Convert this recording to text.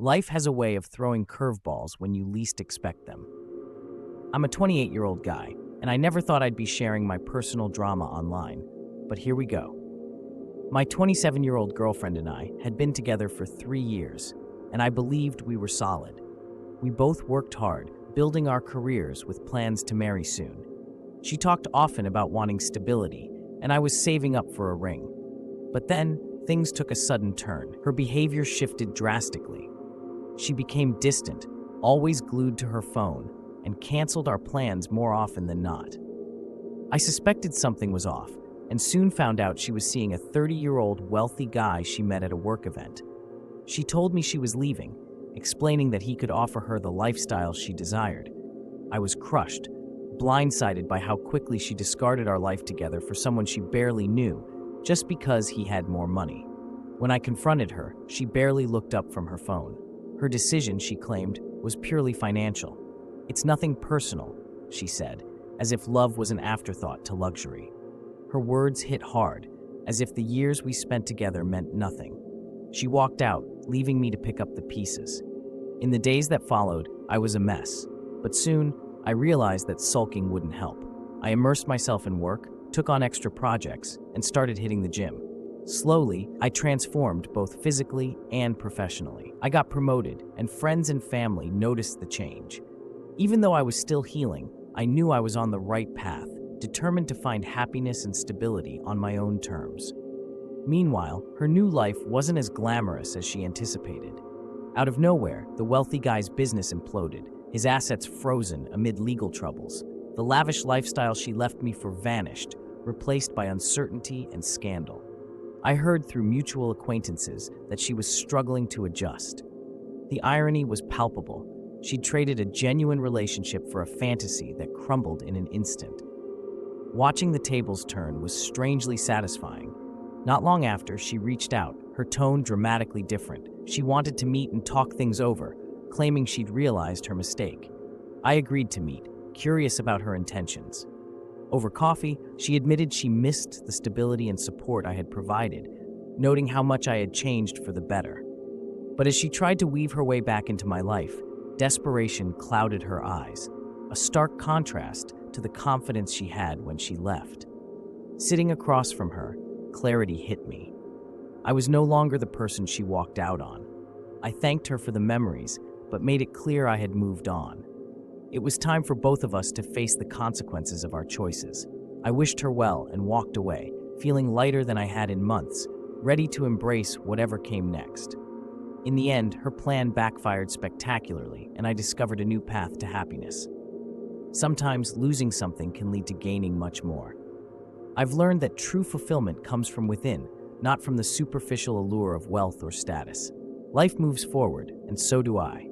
Life has a way of throwing curveballs when you least expect them. I'm a 28-year-old guy, and I never thought I'd be sharing my personal drama online. But here we go. My 27-year-old girlfriend and I had been together for 3 years, and I believed we were solid. We both worked hard, building our careers with plans to marry soon. She talked often about wanting stability, and I was saving up for a ring. But then, things took a sudden turn. Her behavior shifted drastically. She became distant, always glued to her phone, and canceled our plans more often than not. I suspected something was off, and soon found out she was seeing a 30-year-old wealthy guy she met at a work event. She told me she was leaving, explaining that he could offer her the lifestyle she desired. I was crushed, blindsided by how quickly she discarded our life together for someone she barely knew, just because he had more money. When I confronted her, she barely looked up from her phone. Her decision, she claimed, was purely financial. "It's nothing personal," she said, as if love was an afterthought to luxury. Her words hit hard, as if the years we spent together meant nothing. She walked out, leaving me to pick up the pieces. In the days that followed, I was a mess, but soon I realized that sulking wouldn't help. I immersed myself in work, took on extra projects, and started hitting the gym. Slowly, I transformed both physically and professionally. I got promoted, and friends and family noticed the change. Even though I was still healing, I knew I was on the right path, determined to find happiness and stability on my own terms. Meanwhile, her new life wasn't as glamorous as she anticipated. Out of nowhere, the wealthy guy's business imploded, his assets frozen amid legal troubles. The lavish lifestyle she left me for vanished, replaced by uncertainty and scandal. I heard through mutual acquaintances that she was struggling to adjust. The irony was palpable. She'd traded a genuine relationship for a fantasy that crumbled in an instant. Watching the tables turn was strangely satisfying. Not long after, she reached out, her tone dramatically different. She wanted to meet and talk things over, claiming she'd realized her mistake. I agreed to meet, curious about her intentions. Over coffee, she admitted she missed the stability and support I had provided, noting how much I had changed for the better. But as she tried to weave her way back into my life, desperation clouded her eyes, a stark contrast to the confidence she had when she left. Sitting across from her, clarity hit me. I was no longer the person she walked out on. I thanked her for the memories, but made it clear I had moved on. It was time for both of us to face the consequences of our choices. I wished her well and walked away, feeling lighter than I had in months, ready to embrace whatever came next. In the end, her plan backfired spectacularly, and I discovered a new path to happiness. Sometimes losing something can lead to gaining much more. I've learned that true fulfillment comes from within, not from the superficial allure of wealth or status. Life moves forward, and so do I.